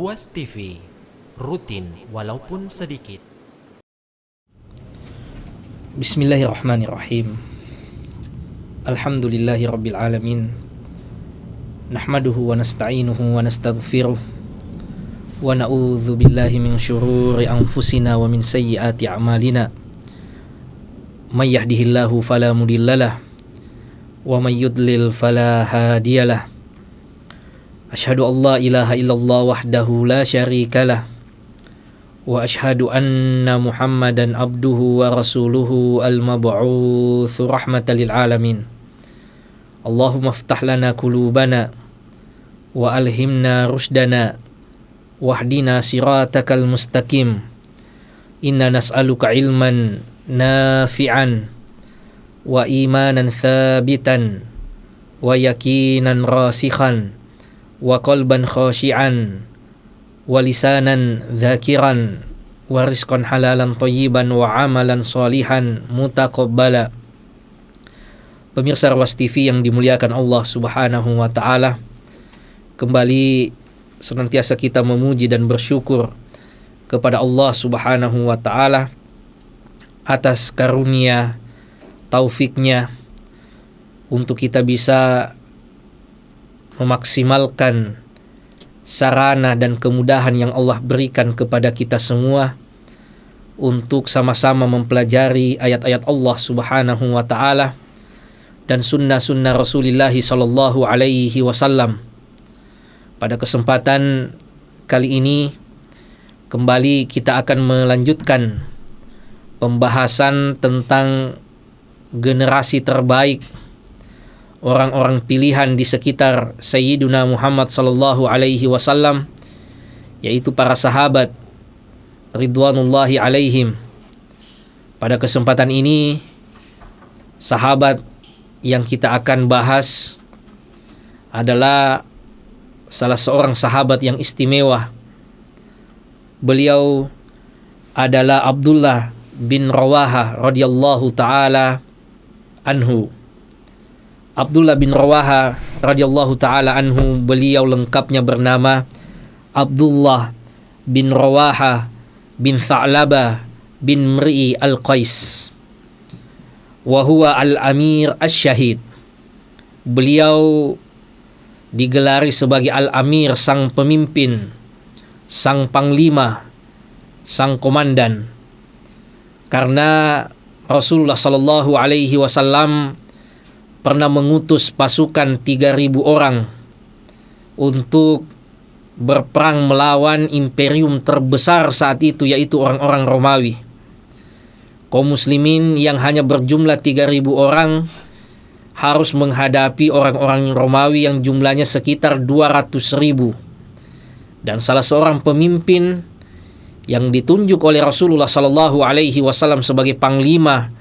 Ruas TV, rutin walaupun sedikit. Bismillahirrahmanirrahim. Alhamdulillahi rabbil alamin. Nahmaduhu wa nasta'inuhu wa nastaghfiruh. Wa na'udzu billahi min syururi anfusina wa min sayyiati a'malina. May yahdihillahu fala mudhillalah wa may yudlil fala hadiyalah. Asyhadu an la ilaha illallah wahdahu la syarikalah wa asyhadu anna Muhammadan abduhu wa rasuluhu al-mab'utsu rahmatan lil alamin. Allahumma iftah lana qulubana wa alhimna rushdana wahdina siratakal mustaqim. Inna nas'aluka ilman nafi'an wa imanan thabitan wa yaqinan rasikhan wa qalban khashi'an wa lisanan dzakiran wa rizqan halalan thayyiban wa amalan sholihan mutaqabbala. Pemirsa Ruas TV yang dimuliakan Allah Subhanahu wa taala, kembali senantiasa kita memuji dan bersyukur kepada Allah Subhanahu wa taala atas karunia taufiknya untuk kita bisa memaksimalkan sarana dan kemudahan yang Allah berikan kepada kita semua untuk sama-sama mempelajari ayat-ayat Allah Subhanahu wa taala dan sunnah-sunnah Rasulullah sallallahu alaihi wasallam. Pada kesempatan kali ini kembali kita akan melanjutkan pembahasan tentang generasi terbaik, orang-orang pilihan di sekitar Sayyiduna Muhammad sallallahu alaihi wasallam, yaitu para sahabat ridwanullahi alaihim. Pada kesempatan ini, sahabat yang kita akan bahas adalah salah seorang sahabat yang istimewa. Beliau adalah Abdullah bin Rawaha radhiyallahu taala anhu. Abdullah bin Rawaha radhiyallahu taala anhu, beliau lengkapnya bernama Abdullah bin Rawaha bin Tha'labah bin Mri'i al-Qais wa huwa al-Amir asy-Syahid. Beliau digelari sebagai al-Amir, sang pemimpin, sang panglima, sang komandan, karena Rasulullah sallallahu alaihi wasallam pernah mengutus pasukan 3.000 orang untuk berperang melawan imperium terbesar saat itu, yaitu orang-orang Romawi. Kaum muslimin yang hanya berjumlah 3.000 orang harus menghadapi orang-orang Romawi yang jumlahnya sekitar 200.000. Dan salah seorang pemimpin yang ditunjuk oleh Rasulullah sallallahu alaihi wasallam sebagai panglima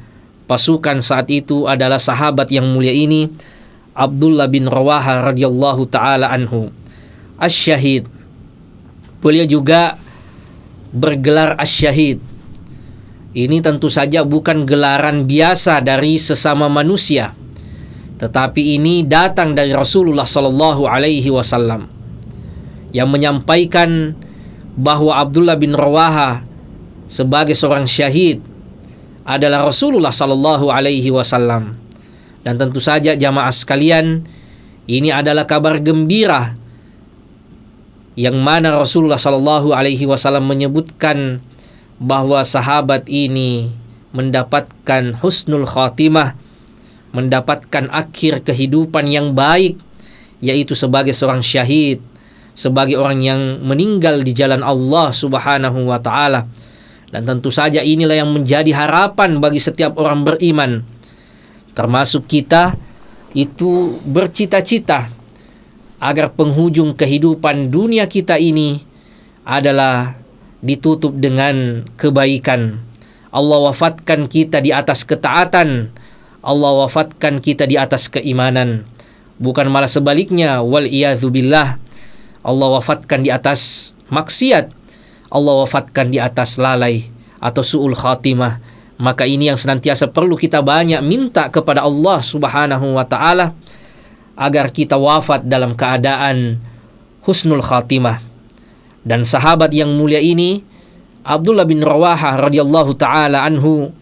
pasukan saat itu adalah sahabat yang mulia ini, Abdullah bin Rawaha radhiyallahu taala anhu, asy-Syahid. Beliau juga bergelar asy-Syahid. Ini tentu saja bukan gelaran biasa dari sesama manusia, tetapi ini datang dari Rasulullah sallallahu alaihi wasallam yang menyampaikan bahwa Abdullah bin Rawaha sebagai seorang syahid adalah Rasulullah sallallahu alaihi wasallam. Dan tentu saja jamaah sekalian, ini adalah kabar gembira yang mana Rasulullah sallallahu alaihi wasallam menyebutkan bahwa sahabat ini mendapatkan husnul khatimah, mendapatkan akhir kehidupan yang baik, yaitu sebagai seorang syahid, sebagai orang yang meninggal di jalan Allah Subhanahu wa taala. Dan tentu saja inilah yang menjadi harapan bagi setiap orang beriman, termasuk kita, itu bercita-cita agar penghujung kehidupan dunia kita ini adalah ditutup dengan kebaikan. Allah wafatkan kita di atas ketaatan, Allah wafatkan kita di atas keimanan, bukan malah sebaliknya, wal iyadzubillah, Allah wafatkan di atas maksiat, Allah wafatkan di atas lalai atau su'ul khatimah. Maka ini yang senantiasa perlu kita banyak minta kepada Allah Subhanahu wa ta'ala agar kita wafat dalam keadaan husnul khatimah. Dan sahabat yang mulia ini, Abdullah bin Rawaha radhiyallahu taala anhu,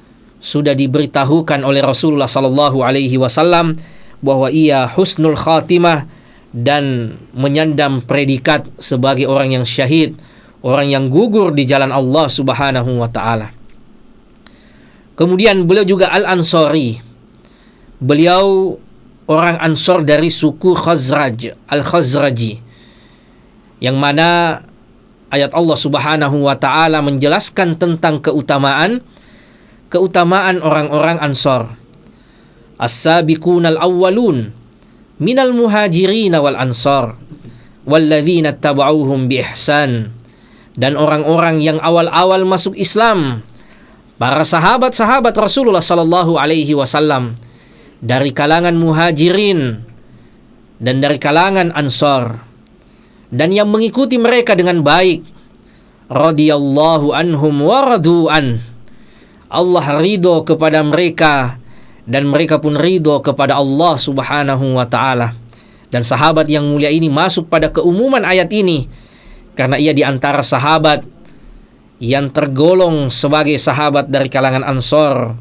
sudah diberitahukan oleh Rasulullah sallallahu alaihi wasallam bahwa ia husnul khatimah dan menyandang predikat sebagai orang yang syahid, orang yang gugur di jalan Allah Subhanahu wa taala. Kemudian beliau juga Al-Ansari. Beliau orang Ansor dari suku Khazraj, Al-Khazraji, yang mana ayat Allah Subhanahu wa taala menjelaskan tentang keutamaan orang-orang Ansor. As-sabiqunal awwalun minal muhajirin wal ansar walladzina tabauhum bi ihsan. Dan orang-orang yang awal-awal masuk Islam, para sahabat-sahabat Rasulullah sallallahu alaihi wasallam dari kalangan muhajirin dan dari kalangan ansar, dan yang mengikuti mereka dengan baik, radhiyallahu anhum wa radu'an. Allah ridho kepada mereka dan mereka pun ridho kepada Allah Subhanahu wa taala. Dan sahabat yang mulia ini masuk pada keumuman ayat ini karena ia di antara sahabat yang tergolong sebagai sahabat dari kalangan Ansor.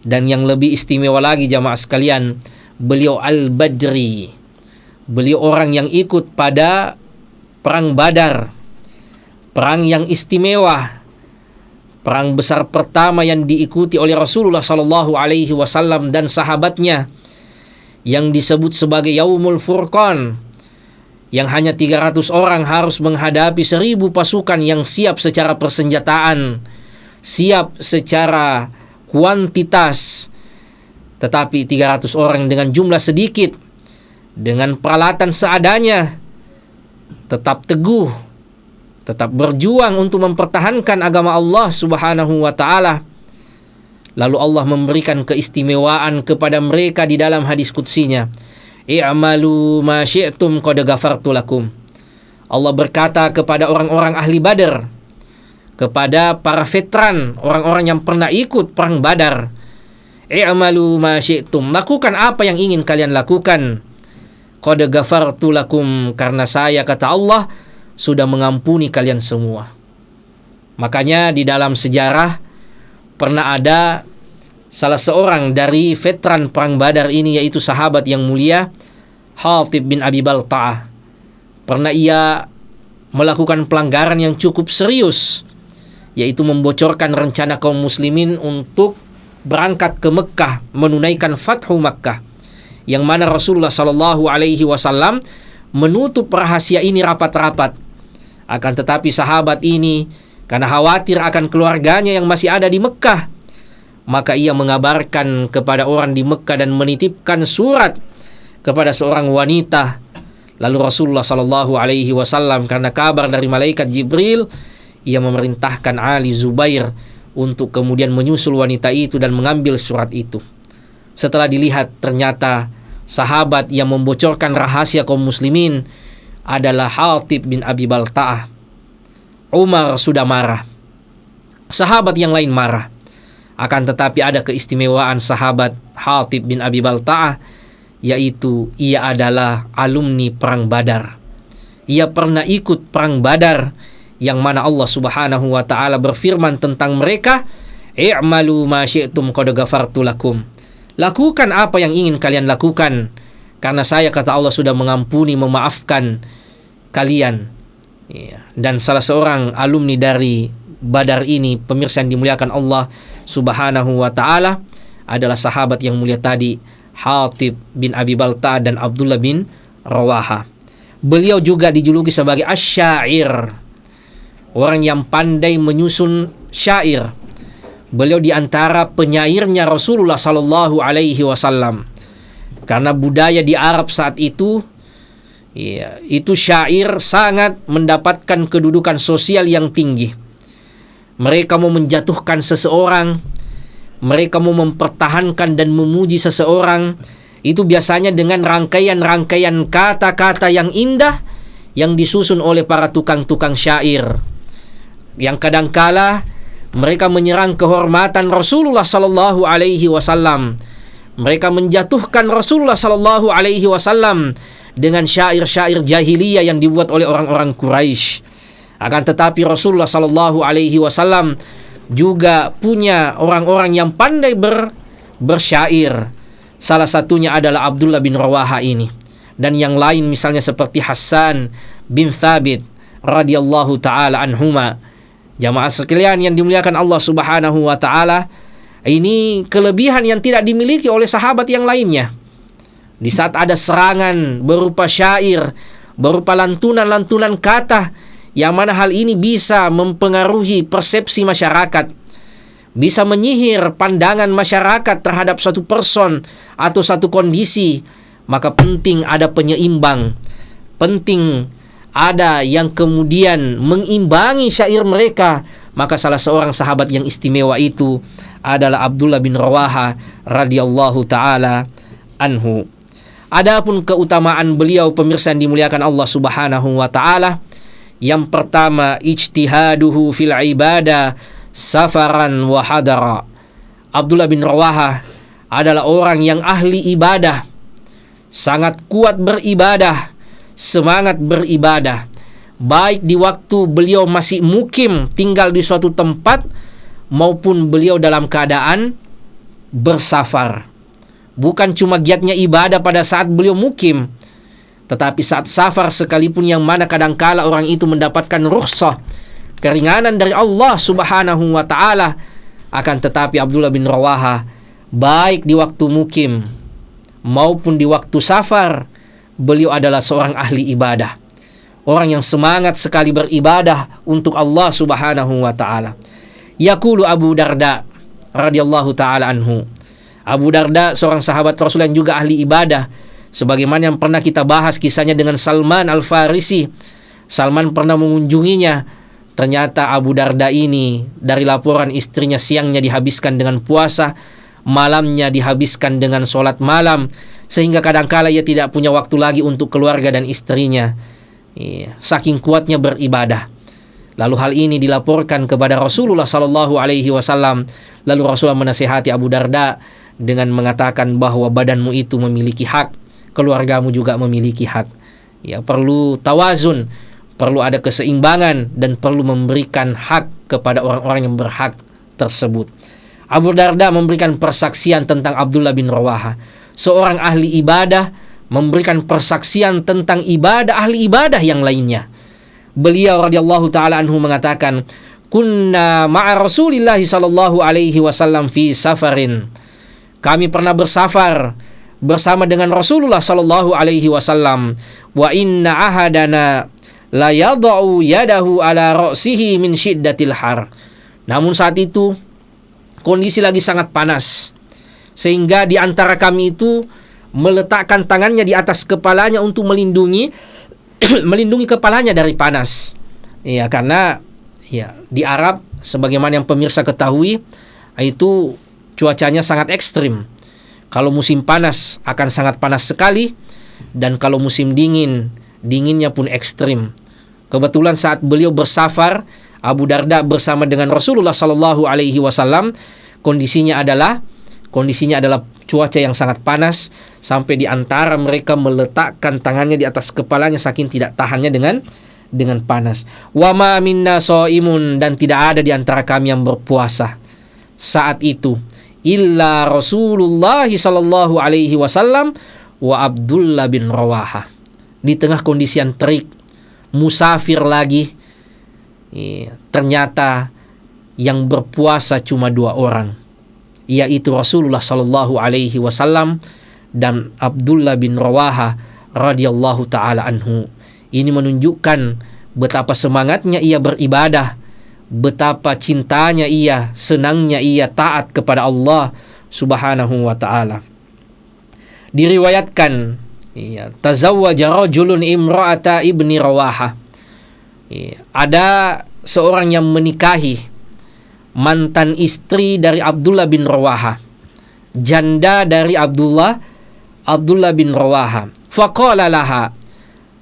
Dan yang lebih istimewa lagi jamaah sekalian, beliau Al-Badri. Beliau orang yang ikut pada perang Badar, perang yang istimewa, perang besar pertama yang diikuti oleh Rasulullah sallallahu alaihi wasallam dan sahabatnya, yang disebut sebagai Yaumul Furqan, yang hanya 300 orang harus menghadapi 1000 pasukan yang siap secara persenjataan, siap secara kuantitas, tetapi 300 orang dengan jumlah sedikit, dengan peralatan seadanya, tetap teguh, tetap berjuang untuk mempertahankan agama Allah Subhanahu wa taala. Lalu Allah memberikan keistimewaan kepada mereka di dalam hadis qudsinya, i'malu ma syi'tum qad ghafartu lakum. Allah berkata kepada orang-orang ahli Badar, kepada para veteran, orang-orang yang pernah ikut perang Badar, i'malu ma syi'tum, lakukan apa yang ingin kalian lakukan, qad ghafartu lakum, karena saya, kata Allah, sudah mengampuni kalian semua. Makanya di dalam sejarah pernah ada salah seorang dari veteran perang Badar ini, yaitu sahabat yang mulia Hatib bin Abi Balta'ah. Pernah ia melakukan pelanggaran yang cukup serius, yaitu membocorkan rencana kaum muslimin untuk berangkat ke Mekah, menunaikan Fathu Makkah, yang mana Rasulullah sallallahu alaihi wasallam menutup rahasia ini rapat-rapat. Akan tetapi sahabat ini, karena khawatir akan keluarganya yang masih ada di Mekah, maka ia mengabarkan kepada orang di Mekah dan menitipkan surat kepada seorang wanita. Lalu Rasulullah sallallahu alaihi wasallam, karena kabar dari malaikat Jibril, ia memerintahkan Ali Zubair untuk kemudian menyusul wanita itu dan mengambil surat itu. Setelah dilihat, ternyata sahabat yang membocorkan rahasia kaum muslimin adalah Hatib bin Abi Balta'ah. Umar sudah marah, sahabat yang lain marah. Akan tetapi ada keistimewaan sahabat Hatib bin Abi Balta'ah, yaitu ia adalah alumni perang Badar. Ia pernah ikut perang Badar, yang mana Allah Subhanahu wa taala berfirman tentang mereka, i'malu ma syi'tum qad ghafartu lakum. Lakukan apa yang ingin kalian lakukan, karena saya, kata Allah, sudah mengampuni, memaafkan kalian. Dan salah seorang alumni dari Badar ini, pemirsa yang dimuliakan Allah Subhanahu wa taala, adalah sahabat yang mulia tadi, Hatib bin Abi Balta'ah dan Abdullah bin Rawaha. Beliau juga dijuluki sebagai asy-syair, orang yang pandai menyusun syair. Beliau di antara penyairnya Rasulullah sallallahu alaihi wasallam. Karena budaya di Arab saat itu, itu syair sangat mendapatkan kedudukan sosial yang tinggi. Mereka mau menjatuhkan seseorang, mereka mau mempertahankan dan memuji seseorang, itu biasanya dengan rangkaian-rangkaian kata-kata yang indah yang disusun oleh para tukang-tukang syair, yang kadangkala mereka menyerang kehormatan Rasulullah sallallahu alaihi wasallam. Mereka menjatuhkan Rasulullah sallallahu alaihi wasallam dengan syair-syair jahiliyah yang dibuat oleh orang-orang Quraisy. Akan tetapi Rasulullah sallallahu alaihi wasallam juga punya orang-orang yang pandai bersyair. Salah satunya adalah Abdullah bin Rawaha ini, dan yang lain misalnya seperti Hassan bin Thabit radhiyallahu taala anhuma. Jamaah sekalian yang dimuliakan Allah Subhanahu wa taala, ini kelebihan yang tidak dimiliki oleh sahabat yang lainnya. Di saat ada serangan berupa syair, berupa lantunan-lantunan kata, yang mana hal ini bisa mempengaruhi persepsi masyarakat, bisa menyihir pandangan masyarakat terhadap suatu person atau satu kondisi, maka penting ada penyeimbang. Penting ada yang kemudian mengimbangi syair mereka. Maka salah seorang sahabat yang istimewa itu adalah Abdullah bin Rawaha radhiyallahu taala anhu. Adapun keutamaan beliau, pemirsa yang dimuliakan Allah Subhanahu wa taala, yang pertama, ijtihaduhu fil ibadah safaran wa hadara. Abdullah bin Rawaha adalah orang yang ahli ibadah, sangat kuat beribadah, semangat beribadah, baik di waktu beliau masih mukim tinggal di suatu tempat maupun beliau dalam keadaan bersafar. Bukan cuma giatnya ibadah pada saat beliau mukim, tetapi saat safar sekalipun, yang mana kadangkala orang itu mendapatkan rukhsah, keringanan dari Allah Subhanahu wa taala. Akan tetapi Abdullah bin Rawaha baik di waktu mukim maupun di waktu safar, beliau adalah seorang ahli ibadah, orang yang semangat sekali beribadah untuk Allah Subhanahu wa taala. Yaqulu Abu Darda radhiyallahu taala anhu. Abu Darda seorang sahabat Rasul yang juga ahli ibadah, sebagaimana yang pernah kita bahas kisahnya dengan Salman Al-Farisi. Salman pernah mengunjunginya. Ternyata Abu Darda ini, dari laporan istrinya, siangnya dihabiskan dengan puasa, malamnya dihabiskan dengan sholat malam, sehingga kadangkala ia tidak punya waktu lagi untuk keluarga dan istrinya. Saking kuatnya beribadah. Lalu hal ini dilaporkan kepada Rasulullah sallallahu alaihi wasallam. Lalu Rasulullah menasihati Abu Darda dengan mengatakan bahwa badanmu itu memiliki hak, keluargamu juga memiliki hak. Ya, perlu tawazun, perlu ada keseimbangan, dan perlu memberikan hak kepada orang-orang yang berhak tersebut. Abu Darda memberikan persaksian tentang Abdullah bin Rawaha, seorang ahli ibadah, memberikan persaksian tentang ibadah ahli ibadah yang lainnya. Beliau radhiyallahu taala anhu mengatakan, "Kunna ma'a Rasulillah sallallahu alaihi wasallam fi safarin." Kami pernah bersafar bersama dengan Rasulullah sallallahu alaihi wasallam. Wa inna ahadana la yadau yadahu ala ra'sihi min syiddatil har. Namun saat itu kondisi lagi sangat panas, sehingga di antara kami itu meletakkan tangannya di atas kepalanya untuk melindungi kepalanya dari panas. Ya, karena ya di Arab, sebagaimana yang pemirsa ketahui, itu cuacanya sangat ekstrim. Kalau musim panas akan sangat panas sekali, dan kalau musim dingin, dinginnya pun ekstrim. Kebetulan saat beliau bersafar, Abu Darda bersama dengan Rasulullah sallallahu alaihi wasallam, kondisinya adalah cuaca yang sangat panas, sampai di antara mereka meletakkan tangannya di atas kepalanya saking tidak tahannya dengan panas. Wa ma minna shaimun, dan tidak ada di antara kami yang berpuasa saat itu, illa Rasulullah sallallahu alaihi wasallam wa Abdullah bin Rawaha. Di tengah kondisi yang terik, musafir lagi, ternyata yang berpuasa cuma 2 orang, yaitu Rasulullah sallallahu alaihi wasallam dan Abdullah bin Rawaha radhiyallahu taala anhu. Ini menunjukkan betapa semangatnya ia beribadah, betapa cintanya ia, senangnya ia taat kepada Allah Subhanahu wa taala. Diriwayatkan, tazawwaja rajulun imra'ata ibni Rawaha. Ada seorang yang menikahi mantan istri dari Abdullah bin Rawaha, janda dari Abdullah bin Rawaha. Faqala laha,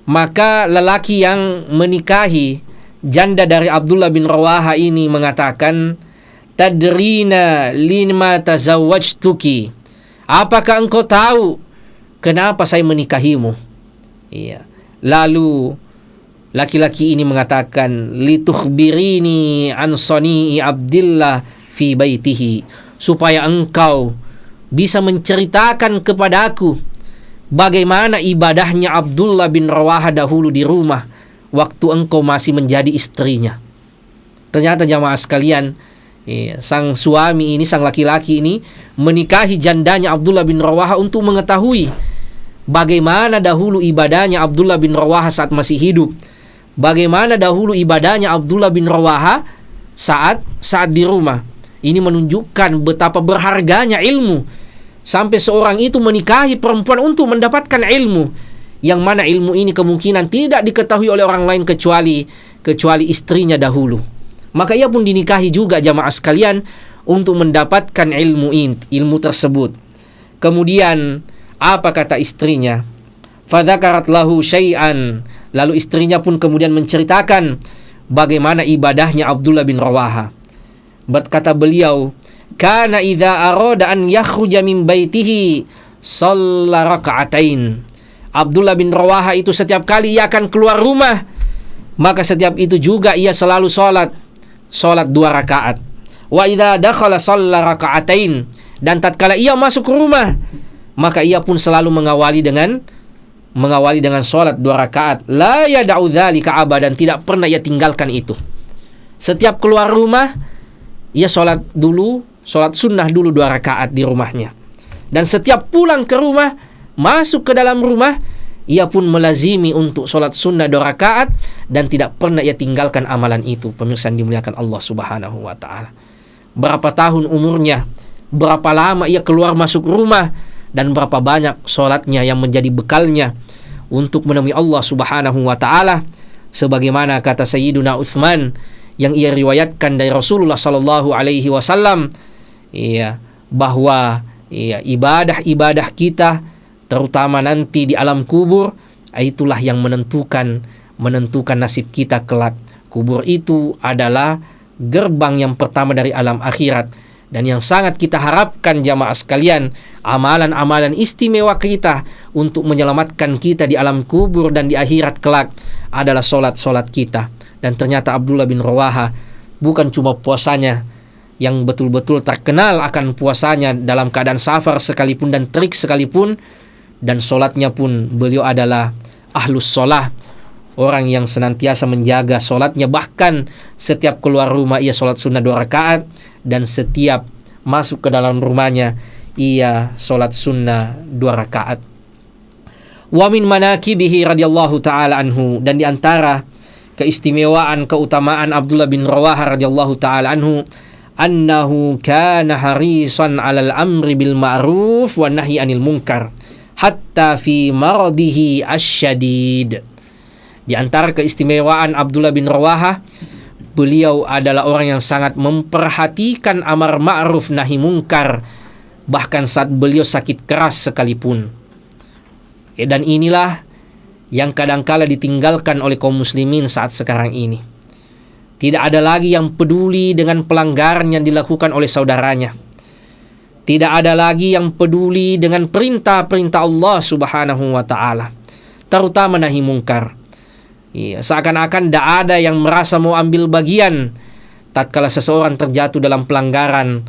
maka lelaki yang menikahi janda dari Abdullah bin Rawaha ini mengatakan, tadrina lima tazawwajtuki, apakah engkau tahu kenapa saya menikahimu? Lalu Laki-laki ini mengatakan, litukhbirini an sani'i Abdillah fi baitihi, supaya engkau bisa menceritakan kepadaku bagaimana ibadahnya Abdullah bin Rawaha dahulu di rumah waktu engkau masih menjadi istrinya. Ternyata jamaah sekalian, sang suami ini, sang laki-laki ini menikahi jandanya Abdullah bin Rawaha untuk mengetahui bagaimana dahulu ibadahnya Abdullah bin Rawaha saat masih hidup. Bagaimana dahulu ibadahnya Abdullah bin Rawaha saat di rumah. Ini menunjukkan betapa berharganya ilmu, sampai seorang itu menikahi perempuan untuk mendapatkan ilmu, yang mana ilmu ini kemungkinan tidak diketahui oleh orang lain kecuali istrinya dahulu. Maka ia pun dinikahi juga jamaah sekalian untuk mendapatkan ilmu tersebut. Kemudian apa kata istrinya? Fadzakarat lahu syai'an, lalu istrinya pun kemudian menceritakan bagaimana ibadahnya Abdullah bin Rawaha. Kata beliau, kana idza arada an yakhruja min baitihi shalla raka'atain. Abdullah bin Rawaha itu setiap kali ia akan keluar rumah, maka setiap itu juga ia selalu salat 2 rakaat. Wa idza dakhala shalla raka'atain, dan tatkala ia masuk ke rumah, maka ia pun selalu mengawali dengan salat 2 rakaat. La yada'u dzalika abadan, tidak pernah ia tinggalkan itu. Setiap keluar rumah, ia salat sunnah dulu 2 rakaat di rumahnya. Dan setiap pulang ke rumah, masuk ke dalam rumah, ia pun melazimi untuk salat sunnah 2 rakaat dan tidak pernah ia tinggalkan amalan itu. Pemirsa yang dimuliakan Allah Subhanahu wa taala. Berapa tahun umurnya, berapa lama ia keluar masuk rumah, dan berapa banyak salatnya yang menjadi bekalnya untuk menemui Allah Subhanahu wa taala, sebagaimana kata Sayyiduna Utsman yang ia riwayatkan dari Rasulullah sallallahu alaihi wasallam, bahwa ibadah-ibadah kita terutama nanti di alam kubur, itulah yang menentukan nasib kita kelak. Kubur itu adalah gerbang yang pertama dari alam akhirat, dan yang sangat kita harapkan jamaah sekalian, amalan-amalan istimewa kita untuk menyelamatkan kita di alam kubur dan di akhirat kelak adalah solat kita. Dan ternyata Abdullah bin Rawaha bukan cuma puasanya yang betul-betul terkenal akan puasanya dalam keadaan safar sekalipun dan terik sekalipun, dan solatnya pun beliau adalah ahlus solah, orang yang senantiasa menjaga solatnya. Bahkan setiap keluar rumah ia solat sunnah 2 rakaat, dan setiap masuk ke dalam rumahnya ia solat sunnah 2 rakaat. Wa min manakibihi radhiyallahu ta'ala anhu, dan di antara keistimewaan keutamaan Abdullah bin Rawaha radhiyallahu ta'ala anhu, annahu kana harisan 'alal amri bil ma'ruf wa nahyi 'anil munkar hatta fi maradihi asyadid. Di antara keistimewaan Abdullah bin Rawaha, beliau adalah orang yang sangat memperhatikan amar ma'ruf nahi munkar, bahkan saat beliau sakit keras sekalipun. Dan inilah yang kadangkala ditinggalkan oleh kaum muslimin saat sekarang ini. Tidak ada lagi yang peduli dengan pelanggaran yang dilakukan oleh saudaranya. Tidak ada lagi yang peduli dengan perintah-perintah Allah Subhanahu wa taala, terutama nahi munkar. Seakan-akan tidak ada yang merasa mau ambil bagian tatkala seseorang terjatuh dalam pelanggaran,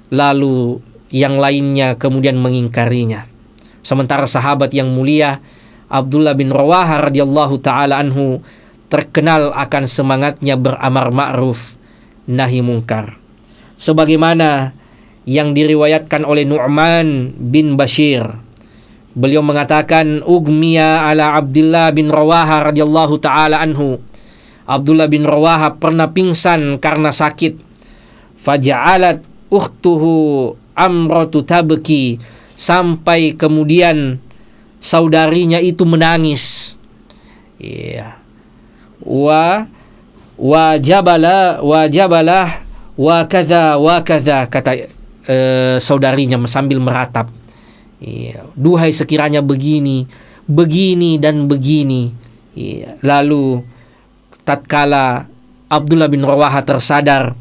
lalu yang lainnya kemudian mengingkarinya. Sementara sahabat yang mulia Abdullah bin Rawaha radhiyallahu ta'ala anhu terkenal akan semangatnya beramar ma'ruf nahi munkar, sebagaimana yang diriwayatkan oleh Nu'man bin Bashir. Beliau mengatakan, ugmiya ala Abdullah bin Rawaha radhiyallahu ta'ala anhu, Abdullah bin Rawaha pernah pingsan karena sakit. Faja'alat ukhtuhu amratu tabki, sampai kemudian saudarinya itu menangis. Wajabalah wa kadza, kata saudarinya sambil meratap. Duhai sekiranya begini dan begini. Lalu tatkala Abdullah bin Rawaha tersadar,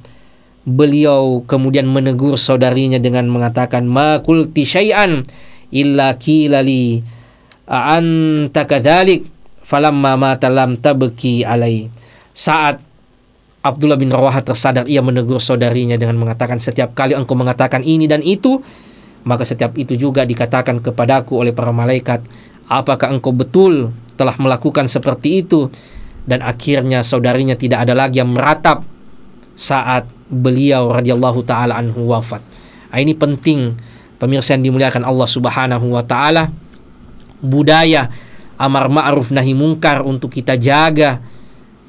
beliau kemudian menegur saudarinya dengan mengatakan, ma qulti syai'an illa qila li anta kadzalik falamma mata lam tabki alai. Saat Abdullah bin Rawaha tersadar, ia menegur saudarinya dengan mengatakan, setiap kali engkau mengatakan ini dan itu, maka setiap itu juga dikatakan kepadaku oleh para malaikat, apakah engkau betul telah melakukan seperti itu? Dan akhirnya saudarinya tidak ada lagi yang meratap saat beliau radhiyallahu taala anhu wafat. Ini penting pemirsa yang dimuliakan Allah Subhanahu wa taala, budaya amar ma'ruf nahi mungkar untuk kita jaga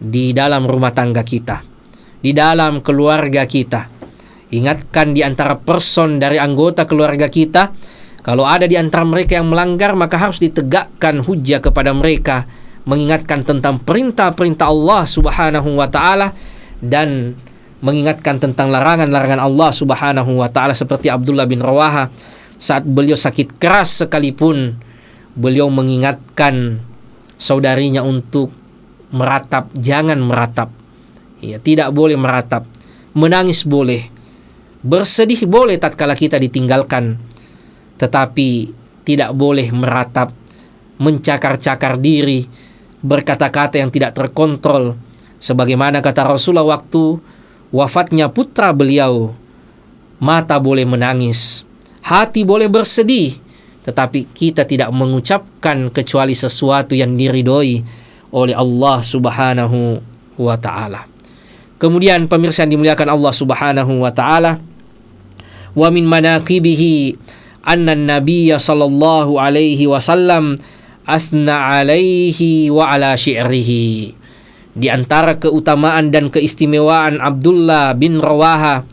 di dalam rumah tangga kita, di dalam keluarga kita. Ingatkan di antara person dari anggota keluarga kita, kalau ada di antara mereka yang melanggar, maka harus ditegakkan hujjah kepada mereka, mengingatkan tentang perintah-perintah Allah Subhanahu wa taala dan mengingatkan tentang larangan-larangan Allah Subhanahu wa taala, seperti Abdullah bin Rawaha saat beliau sakit keras sekalipun beliau mengingatkan saudarinya untuk meratap, jangan meratap. Ya, tidak boleh meratap. Menangis boleh, bersedih boleh tatkala kita ditinggalkan, tetapi tidak boleh meratap, mencakar-cakar diri, berkata-kata yang tidak terkontrol. Sebagaimana kata Rasulullah waktu wafatnya putra beliau, mata boleh menangis, hati boleh bersedih, tetapi kita tidak mengucapkan kecuali sesuatu yang diridhoi oleh Allah Subhanahu wa ta'ala. Kemudian pemirsa yang dimuliakan Allah Subhanahu wa ta'ala, wa min manaqibihi anna an-nabiyya sallallahu alaihi wasallam athna alaihi wa ala syi'rihi. Di antara keutamaan dan keistimewaan Abdullah bin Rawaha,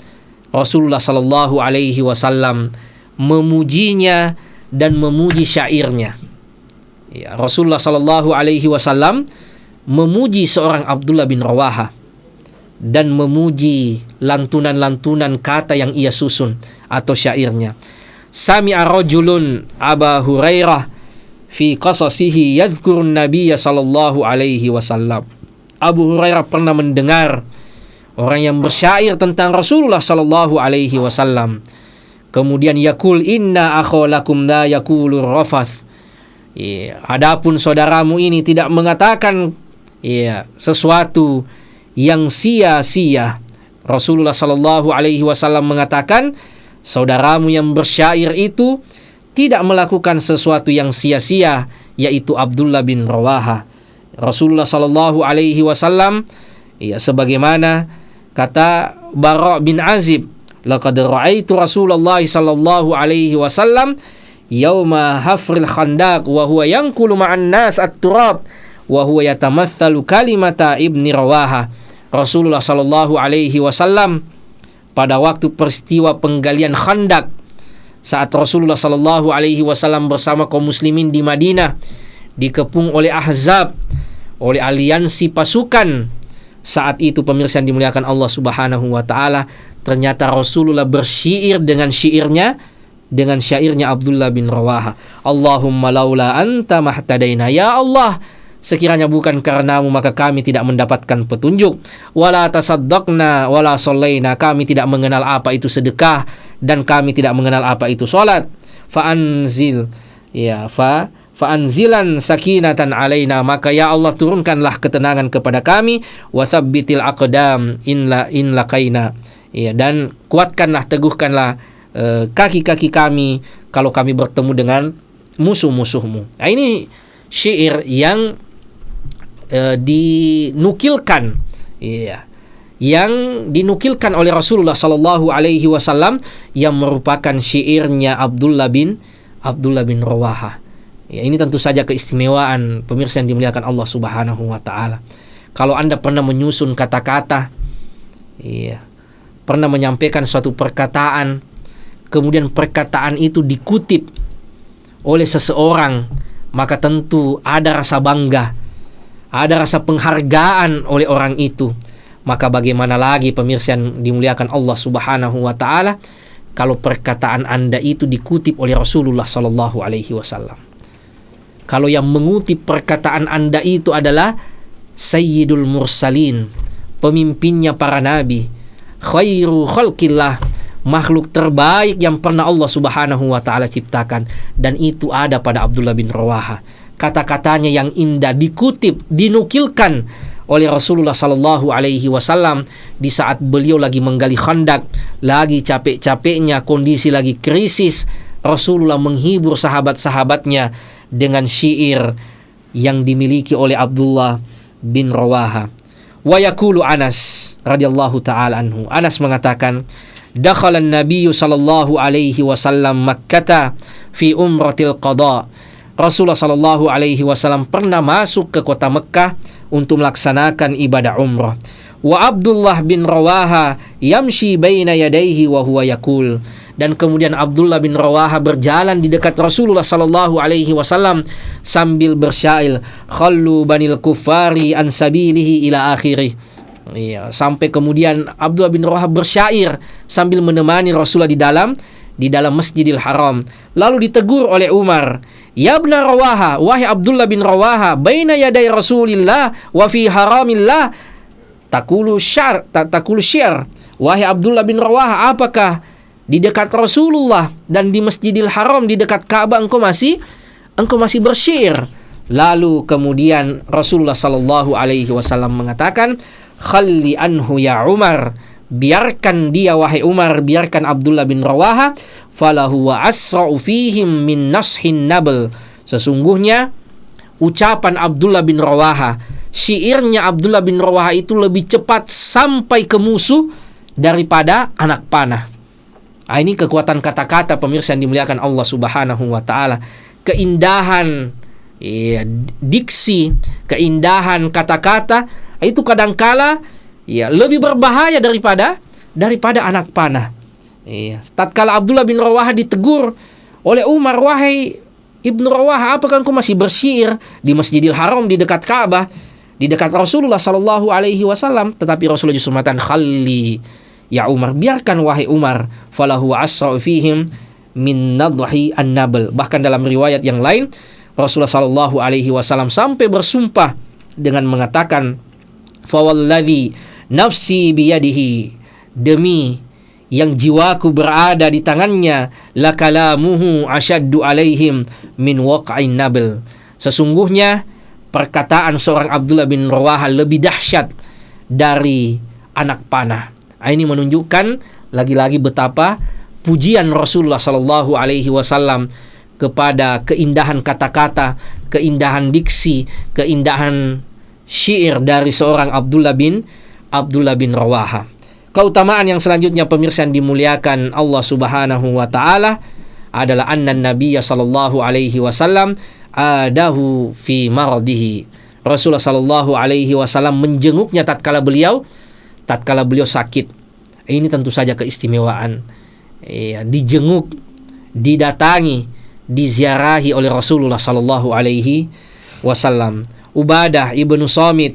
Rasulullah sallallahu alaihi wasallam memujinya dan memuji syairnya. Ya, Rasulullah sallallahu alaihi wasallam memuji seorang Abdullah bin Rawaha dan memuji lantunan-lantunan kata yang ia susun atau syairnya. Sami'a rajulun Aba Hurairah fi qasasihi yadhkurun nabiyya sallallahu alaihi wasallam. Abu Hurairah pernah mendengar orang yang bersyair tentang Rasulullah sallallahu alaihi wasallam. Kemudian yaqul inna akhalakum la yaqulur rafath. Ya, adapun saudaramu ini tidak mengatakan sesuatu yang sia-sia. Rasulullah sallallahu alaihi wasallam mengatakan, saudaramu yang bersyair itu tidak melakukan sesuatu yang sia-sia, yaitu Abdullah bin Rawaha. Rasulullah sallallahu alaihi wasallam sebagaimana kata Bara' bin Azib, laqad ra'aitu Rasulullah sallallahu alaihi wasallam yauma hafril khandaq wa huwa yanqulu ma'an nas at-turab wa huwa yatamatsalu kalimata ibni Rawaha. Rasulullah sallallahu alaihi wasallam pada waktu peristiwa penggalian Khandak, saat Rasulullah sallallahu alaihi wasallam bersama kaum muslimin di Madinah dikepung oleh Ahzab, oleh aliansi pasukan. Saat itu pemirsa yang dimuliakan Allah Subhanahu wa taala, ternyata Rasulullah bersyair dengan syairnya Abdullah bin Rawaha. Allahumma laula anta mahtadaina. Ya Allah, sekiranya bukan karenamu maka kami tidak mendapatkan petunjuk. Wala tasaddaqna wala shallaina. Kami tidak mengenal apa itu sedekah dan kami tidak mengenal apa itu salat. Fa'anzilan sakinatan alaina. Maka ya Allah, turunkanlah ketenangan kepada kami. Wa tsabbitil aqdam in laqaina. Ya, dan kuatkanlah, teguhkanlah kaki-kaki kami kalau kami bertemu dengan musuh-musuhmu. Nah, ini syair yang dinukilkan, yang dinukilkan oleh Rasulullah sallallahu alaihi wasallam, yang merupakan syairnya Abdullah bin Rawaha. Ya, ini tentu saja keistimewaan pemirsa yang dimuliakan Allah Subhanahu wa taala. Kalau Anda pernah menyusun kata-kata, pernah menyampaikan suatu perkataan, kemudian perkataan itu dikutip oleh seseorang, maka tentu ada rasa bangga, ada rasa penghargaan oleh orang itu. Maka bagaimana lagi pemirsa yang dimuliakan Allah Subhanahu wa taala kalau perkataan Anda itu dikutip oleh Rasulullah sallallahu alaihi wasallam. Kalau yang mengutip perkataan Anda itu adalah Sayyidul Mursalin, pemimpinnya para nabi, khairu khalqillah, makhluk terbaik yang pernah Allah Subhanahu wa taala ciptakan, dan itu ada pada Abdullah bin Rawaha. kata-katanya yang indah dikutip, dinukilkan oleh Rasulullah sallallahu alaihi wasallam di saat beliau lagi menggali khandak, lagi capek-capeknya, kondisi lagi krisis. Rasulullah menghibur sahabat-sahabatnya dengan syair yang dimiliki oleh Abdullah bin Rawaha. Wa yaqulu Anas radhiyallahu taala anhu. Anas mengatakan, dakhala an-nabiy sallallahu alaihi wasallam Makkah fi umratil qada. Rasulullah sallallahu alaihi wasallam pernah masuk ke kota Mekah untuk melaksanakan ibadah umrah. Wa Abdullah bin Rawaha yamshi baina yadayhi wa huwa yaqul. Dan kemudian Abdullah bin Rawaha berjalan di dekat Rasulullah sallallahu alaihi wasallam sambil bersyair, khallu banil kuffari an sabilihi ila akhirih. Iya, sampai kemudian Abdullah bin Rawaha bersyair sambil menemani Rasulullah di dalam Masjidil Haram. Lalu ditegur oleh Umar, ya ibn Rawaha, wahai Abdullah bin Rawaha, baina yaday Rasulillah wa fi haramillah takulu syar. Wahai Abdullah bin Rawaha, apakah di dekat Rasulullah dan di Masjidil Haram, di dekat Ka'bah engkau masih bersyair? Lalu kemudian Rasulullah sallallahu alaihi wasallam mengatakan, khalli anhu ya Umar, biarkan dia wahai Umar, biarkan Abdullah bin Rawaha, falahu wa asra'u fihim min nashin nabl. Sesungguhnya ucapan Abdullah bin Rawaha, syairnya Abdullah bin Rawaha itu lebih cepat sampai ke musuh daripada anak panah. Ini kekuatan kata-kata, pemirsa yang dimuliakan Allah Subhanahu wa taala. Keindahan diksi, keindahan kata-kata itu kadangkala lebih berbahaya daripada anak panah. Tatkala Abdullah bin Rawaha ditegur oleh Umar, wahai Ibnu Rawaha, apakah engkau masih bersyair di Masjidil Haram, di dekat Ka'bah, di dekat Rasulullah sallallahu alaihi wasallam? Tetapi Rasulullah justru mengatakan, khalli ya Umar, biarkan wahai Umar, falahu asra'u fihim min nadhi an-nabl. Bahkan dalam riwayat yang lain Rasulullah sallallahu alaihi wasallam sampai bersumpah dengan mengatakan, fawalladzi nafsi biyadihi, demi yang jiwaku berada di tangannya, lakalamuhu asyaddu alaihim min waqa'in nabl. Sesungguhnya perkataan seorang Abdullah bin Rawaha lebih dahsyat dari anak panah. Ini menunjukkan lagi-lagi betapa pujian Rasulullah sallallahu alaihi wasallam kepada keindahan kata-kata, keindahan diksi, keindahan syair dari seorang Abdullah bin Rawaha. Keutamaan yang selanjutnya, pemirsa yang dimuliakan Allah Subhanahu wa taala, adalah anna Nabiya sallallahu alaihi wasallam adahu fi maradihi. Rasulullah sallallahu alaihi wasallam menjenguknya tatkala beliau sakit. Ini tentu saja keistimewaan. Dijenguk, didatangi, diziarahi oleh Rasulullah sallallahu alaihi wasallam. Ubadah ibnu Samit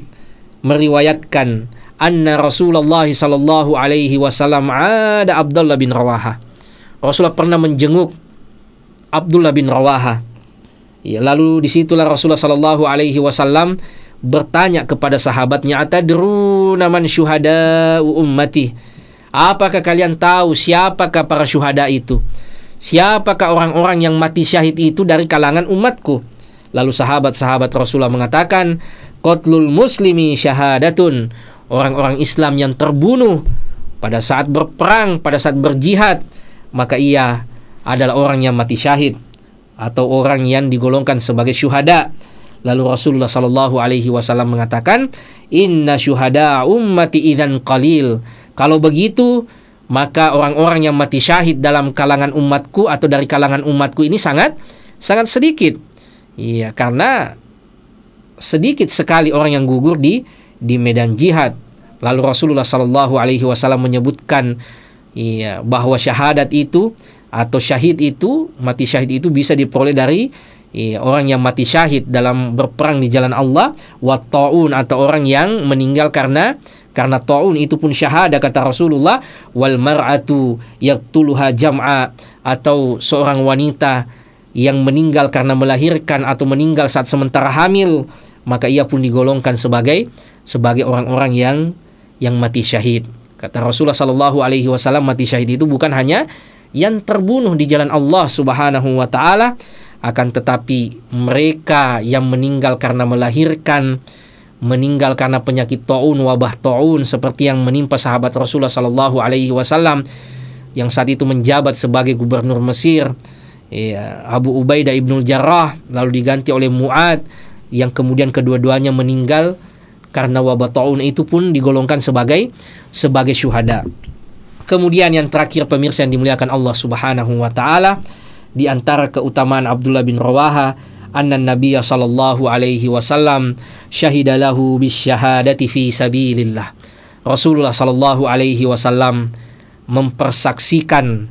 meriwayatkan anna Rasulullah sallallahu alaihi wasallam ada Abdullah bin Rawaha. Rasulullah pernah menjenguk Abdullah bin Rawaha. Lalu disitulah Rasulullah sallallahu alaihi wasallam bertanya kepada sahabatnya, atadruna man syuhada ummati? Apakah kalian tahu siapakah para syuhada itu? Siapakah orang-orang yang mati syahid itu dari kalangan umatku? Lalu sahabat-sahabat Rasulullah mengatakan, qatlul muslimi syahadatun. Orang-orang Islam yang terbunuh pada saat berperang, pada saat berjihad, maka ia adalah orang yang mati syahid atau orang yang digolongkan sebagai syuhada. Lalu Rasulullah sallallahu alaihi wasallam mengatakan, inna syuhada ummati idzan qalil. Kalau begitu, maka orang-orang yang mati syahid dalam kalangan umatku atau dari kalangan umatku ini sangat sedikit. Karena sedikit sekali orang yang gugur di medan jihad. Lalu Rasulullah sallallahu alaihi wasallam menyebutkan bahwa syahadat itu atau syahid itu, mati syahid itu bisa diperoleh dari orang yang mati syahid dalam berperang di jalan Allah, wa ta'un, atau orang yang meninggal karena ta'un, itu pun syahadah kata Rasulullah, wal mar'atu yaqtuluha jam'a, atau seorang wanita yang meninggal karena melahirkan atau meninggal saat sementara hamil, maka ia pun digolongkan sebagai orang-orang yang mati syahid. Kata Rasulullah sallallahu alaihi wasallam, mati syahid itu bukan hanya yang terbunuh di jalan Allah Subhanahu wa taala, Akan tetapi mereka yang meninggal karena melahirkan, meninggal karena penyakit taun, wabah taun seperti yang menimpa sahabat Rasulullah sallallahu alaihi wasallam yang saat itu menjabat sebagai gubernur Mesir, Abu Ubaidah ibnul Jarrah, lalu diganti oleh Mu'ad yang kemudian kedua-duanya meninggal karena wabah taun, itu pun digolongkan sebagai syuhada. Kemudian yang terakhir pemirsa yang dimuliakan Allah Subhanahu wa taala, di antara keutamaan Abdullah bin Rawaha, anna Nabiyya sallallahu alaihi wasallam syahida lahu bisyahadati fi sabilillah. Rasulullah sallallahu alaihi wasallam mempersaksikan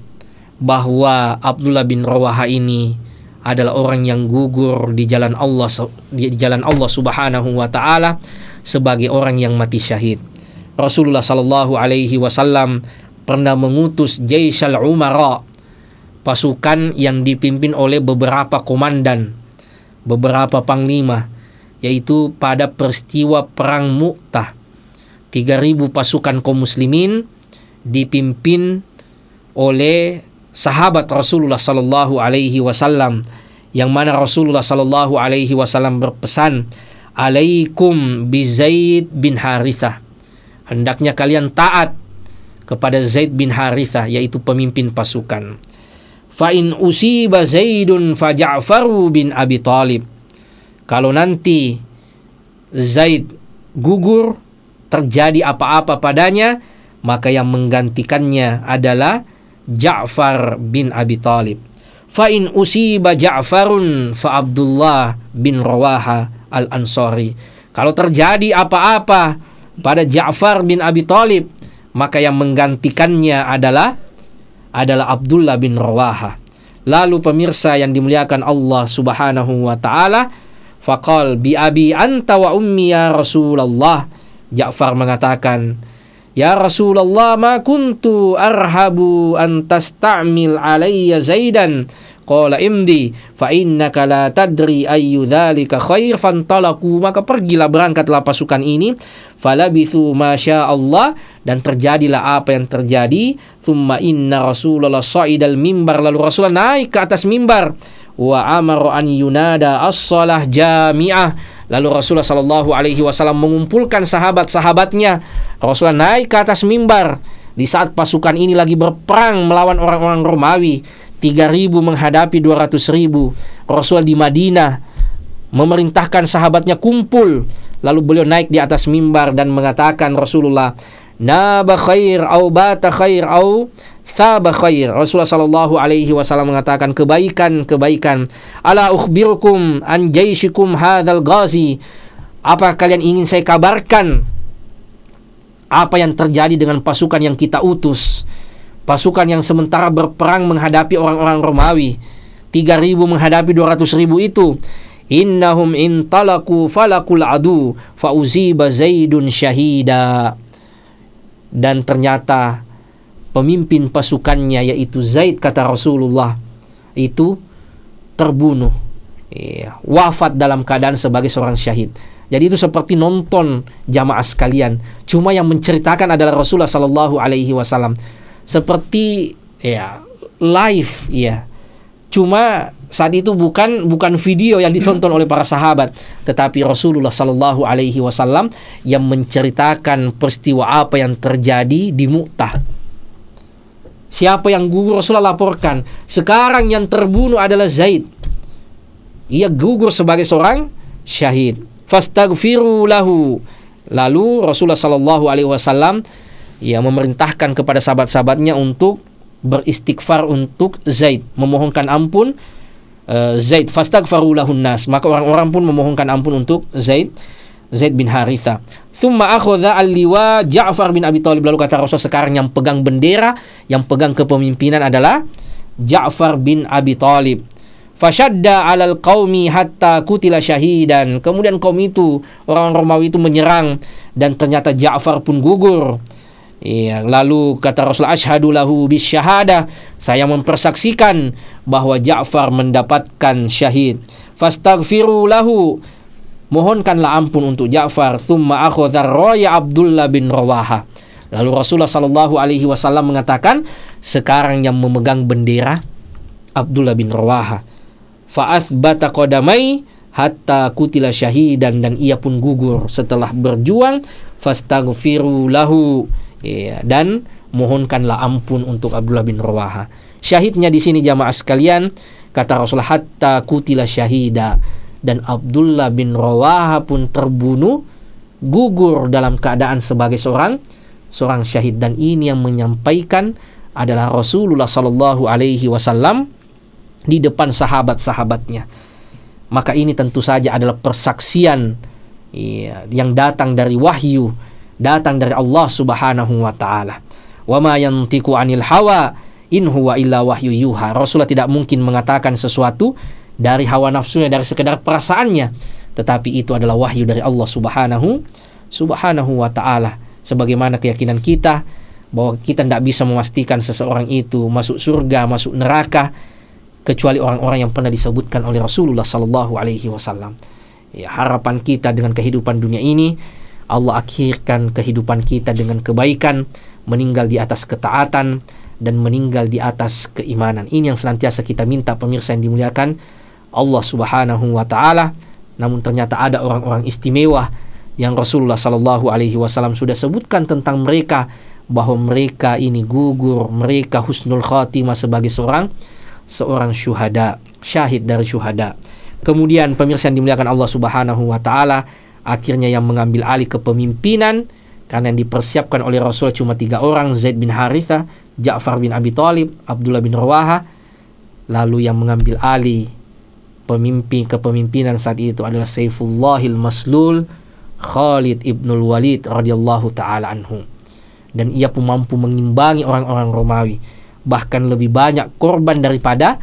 bahwa Abdullah bin Rawaha ini adalah orang yang gugur di jalan Allah Subhanahu wa taala sebagai orang yang mati syahid. Rasulullah sallallahu alaihi wasallam pernah mengutus Jaisyal Umara, pasukan yang dipimpin oleh beberapa komandan, beberapa panglima, yaitu pada peristiwa perang Mu'tah. 3.000 pasukan kaum muslimin dipimpin oleh sahabat Rasulullah sallallahu alaihi wasallam, yang mana Rasulullah sallallahu alaihi wasallam berpesan, "Alaikum bi Zaid bin Harithah." Hendaknya kalian taat kepada Zaid bin Harithah, yaitu pemimpin pasukan. Fa in usiba Zaidun fa Ja'faru bin Abi Thalib. Kalau nanti Zaid gugur, terjadi apa-apa padanya, maka yang menggantikannya adalah Ja'far bin Abi Thalib. Fa in usiba Ja'farun fa Abdullah bin Rawaha al-Ansari. Kalau terjadi apa-apa pada Ja'far bin Abi Thalib, maka yang menggantikannya adalah Abdullah bin Rawaha. Lalu pemirsa yang dimuliakan Allah Subhanahu wa taala, faqal bi abi anta wa ummi ya Rasulullah. Ja'far mengatakan, "Ya Rasulullah, ma kuntu arhabu an tasta'mil alayya Zaidan." Qala imdi fa innaka la tadri ayyu dzalika khair. Fantalaku, maka pergilah, berangkatlah pasukan ini. Falabithu masya Allah, dan terjadilah apa yang terjadi. Thumma inna Rasulullah sa'idal mimbar, lalu Rasulullah naik ke atas mimbar. Wa amara an yunada as-shalah jami'ah, lalu Rasulullah sallallahu alaihi wasallam mengumpulkan sahabat-sahabatnya. Rasulullah naik ke atas mimbar di saat pasukan ini lagi berperang melawan orang-orang Romawi. 3.000 menghadapi 200.000. Rasul di Madinah memerintahkan sahabatnya kumpul. Lalu beliau naik di atas mimbar dan mengatakan, Rasulullah, naba khair au bata khair au thaba khair. Rasulullah sallallahu alaihi wasallam mengatakan kebaikan. Ala ukhbirukum an jaishikum hadzal ghazi. Apa kalian ingin saya kabarkan apa yang terjadi dengan pasukan yang kita utus? Pasukan yang sementara berperang menghadapi orang-orang Romawi, 3.000 menghadapi 200.000 itu. Innahum intalaku falakul adu fauziba Zaidun syahida. Dan ternyata pemimpin pasukannya, yaitu Zaid, kata Rasulullah, itu terbunuh, wafat dalam keadaan sebagai seorang syahid. Jadi itu seperti nonton jamaah sekalian, cuma yang menceritakan adalah Rasulullah sallallahu alaihi wasallam. Seperti live, cuma saat itu bukan video yang ditonton oleh para sahabat, tetapi Rasulullah sallallahu alaihi wasallam yang menceritakan peristiwa apa yang terjadi di Mu'tah. Siapa yang gugur, Rasulullah laporkan. Sekarang yang terbunuh adalah Zaid. Ia gugur sebagai seorang syahid. Fastaghfiru lahu. Lalu Rasulullah sallallahu alaihi wasallam memerintahkan kepada sahabat-sahabatnya untuk beristighfar untuk Zaid, memohonkan ampun Zaid. Fastaghfaru lahun nas, maka orang-orang pun memohonkan ampun untuk Zaid bin Harithah. Thumma akhadha al-liwa Ja'far bin Abi Thalib, lalu kata Rasul, sekarang yang pegang bendera, yang pegang kepemimpinan adalah Ja'far bin Abi Thalib. Fashadda 'alal qaumi hatta kutila syahidan. Kemudian kaum itu, orang Romawi itu menyerang dan ternyata Ja'far pun gugur. Lalu kata Rasul, asyhadu lahu bisyahada, saya mempersaksikan bahwa Ja'far mendapatkan syahid. Fastaghfiru lahu, mohonkanlah ampun untuk Ja'far. Thumma akhadha raya Abdullah bin Rawaha. Lalu Rasulullah sallallahu alaihi wasallam mengatakan, sekarang yang memegang bendera Abdullah bin Rawaha. fa'athbata qadamai hatta kutila syahidan, dan ia pun gugur setelah berjuang. Fastaghfiru lahu, ya, dan mohonkanlah ampun untuk Abdullah bin Rawaha. Syahidnya di sini jamaah sekalian, kata Rasulullah, hatta kutila syahida, dan Abdullah bin Rawaha pun terbunuh, gugur dalam keadaan sebagai seorang syahid. Dan ini yang menyampaikan adalah Rasulullah sallallahu alaihi wasallam di depan sahabat-sahabatnya. Maka ini tentu saja adalah persaksian, ya, yang datang dari wahyu, datang dari Allah Subhanahu wa taala. Wa ma yantiqu 'anil hawa in huwa illa wahyu yuha. Rasulullah tidak mungkin mengatakan sesuatu dari hawa nafsunya, dari sekedar perasaannya, tetapi itu adalah wahyu dari Allah Subhanahu wa ta'ala. Sebagaimana keyakinan kita bahwa kita tidak bisa memastikan seseorang itu masuk surga, masuk neraka, kecuali orang-orang yang pernah disebutkan oleh Rasulullah sallallahu alaihi wasallam. Ya, harapan kita dengan kehidupan dunia ini, Allah akhirkan kehidupan kita dengan kebaikan, meninggal di atas ketaatan, dan meninggal di atas keimanan. Ini yang senantiasa kita minta, pemirsa yang dimuliakan Allah Subhanahu wa ta'ala. Namun ternyata ada orang-orang istimewa yang Rasulullah sallallahu alaihi wasallam sudah sebutkan tentang mereka, bahwa mereka ini gugur, mereka husnul khatimah sebagai seorang syuhada, syahid dari syuhada. Kemudian pemirsa yang dimuliakan Allah Subhanahu wa ta'ala, akhirnya yang mengambil alih kepemimpinan, karena yang dipersiapkan oleh Rasul cuma 3 orang, Zaid bin Harithah, Ja'far bin Abi Thalib, Abdullah bin Rawaha. Lalu yang mengambil alih kepemimpinan saat itu adalah Saifullahil Maslul, Khalid ibnul Walid radhiyallahu ta'ala anhu. Dan ia pun mampu mengimbangi orang-orang Romawi, bahkan lebih banyak korban daripada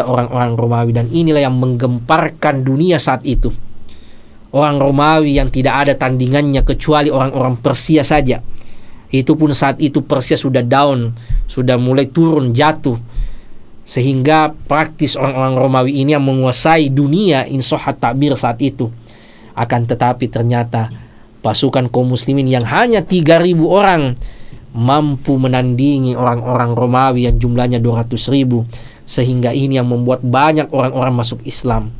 orang-orang Romawi. Dan inilah yang menggemparkan dunia saat itu. Orang Romawi yang tidak ada tandingannya kecuali orang-orang Persia saja. Itu pun saat itu Persia sudah down, sudah mulai turun, jatuh. Sehingga praktis orang-orang Romawi ini yang menguasai dunia insohat takbir saat itu. Akan tetapi ternyata pasukan kaum muslimin yang hanya 3.000 orang mampu menandingi orang-orang Romawi yang jumlahnya 200.000. Sehingga ini yang membuat banyak orang-orang masuk Islam.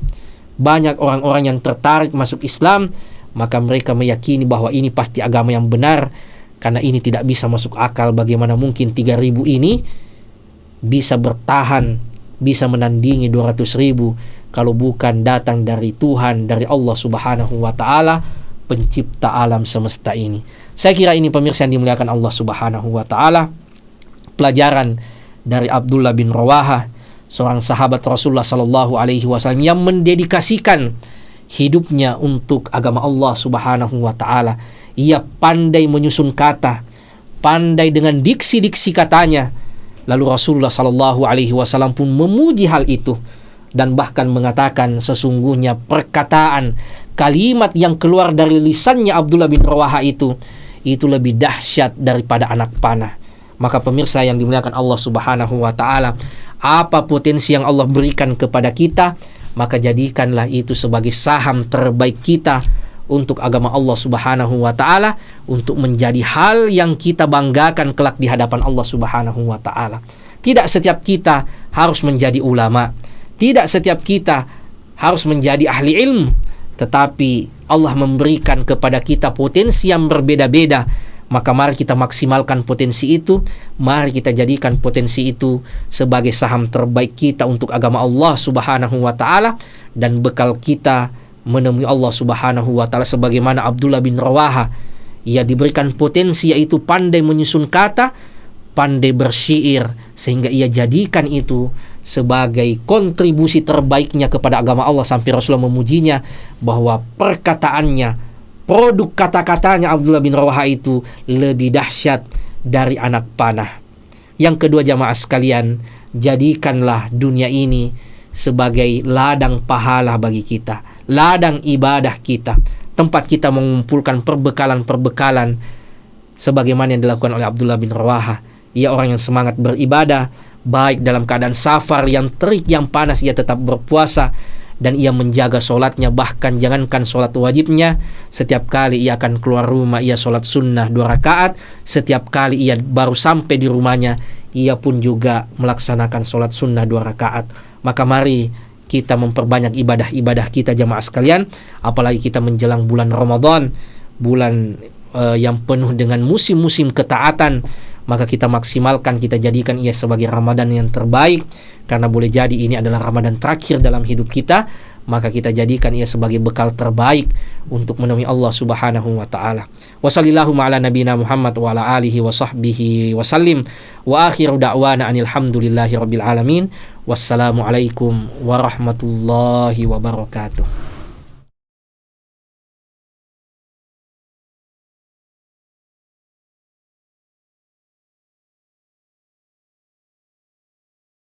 Banyak orang-orang yang tertarik masuk Islam, maka mereka meyakini bahwa ini pasti agama yang benar, karena ini tidak bisa masuk akal bagaimana mungkin 3.000 ini bisa bertahan, bisa menandingi 200.000 kalau bukan datang dari Tuhan, dari Allah Subhanahu wa ta'ala, pencipta alam semesta ini. Saya kira ini pemirsa yang dimuliakan Allah Subhanahu wa ta'ala, pelajaran dari Abdullah bin Rawaha, seorang sahabat Rasulullah sallallahu alaihi wasallam yang mendedikasikan hidupnya untuk agama Allah Subhanahu wa ta'ala. Ia pandai menyusun kata, pandai dengan diksi-diksi katanya. Lalu Rasulullah sallallahu alaihi wasallam pun memuji hal itu, dan bahkan mengatakan sesungguhnya perkataan, kalimat yang keluar dari lisannya Abdullah bin Rawaha itu lebih dahsyat daripada anak panah. Maka pemirsa yang dimuliakan Allah Subhanahu wa ta'ala, apa potensi yang Allah berikan kepada kita, maka jadikanlah itu sebagai saham terbaik kita untuk agama Allah Subhanahu wa ta'ala, untuk menjadi hal yang kita banggakan kelak di hadapan Allah Subhanahu wa ta'ala. Tidak setiap kita harus menjadi ulama, tidak setiap kita harus menjadi ahli ilmu, tetapi Allah memberikan kepada kita potensi yang berbeda-beda. Maka mari kita maksimalkan potensi itu, mari kita jadikan potensi itu sebagai saham terbaik kita untuk agama Allah Subhanahu wa ta'ala, dan bekal kita menemui Allah Subhanahu wa ta'ala. Sebagaimana Abdullah bin Rawaha, ia diberikan potensi yaitu pandai menyusun kata, pandai bersyair, sehingga ia jadikan itu sebagai kontribusi terbaiknya kepada agama Allah, sampai Rasulullah memujinya bahwa perkataannya, produk kata-katanya Abdullah bin Rawaha itu lebih dahsyat dari anak panah. Yang kedua jamaah sekalian, jadikanlah dunia ini sebagai ladang pahala bagi kita, ladang ibadah kita, tempat kita mengumpulkan perbekalan-perbekalan sebagaimana yang dilakukan oleh Abdullah bin Rawaha. Ia orang yang semangat beribadah, baik dalam keadaan safar yang terik, yang panas, ia tetap berpuasa, dan ia menjaga solatnya. Bahkan jangankan solat wajibnya, setiap kali ia akan keluar rumah, ia solat sunnah 2 rakaat. Setiap kali ia baru sampai di rumahnya, ia pun juga melaksanakan solat sunnah 2 rakaat. Maka mari kita memperbanyak ibadah-ibadah kita jamaah sekalian, apalagi kita menjelang bulan Ramadan, bulan yang penuh dengan musim-musim ketaatan, maka kita maksimalkan, kita jadikan ia sebagai Ramadan yang terbaik, karena boleh jadi ini adalah Ramadan terakhir dalam hidup kita, maka kita jadikan ia sebagai bekal terbaik untuk menemui Allah Subhanahu wa taala. Wa sallallahu ala nabiyina Muhammad wa ala alihi wa sahbihi wa sallim. Wa akhiru da'wana anil hamdulillahi rabbil alamin. Wassalamu alaikum warahmatullahi wabarakatuh.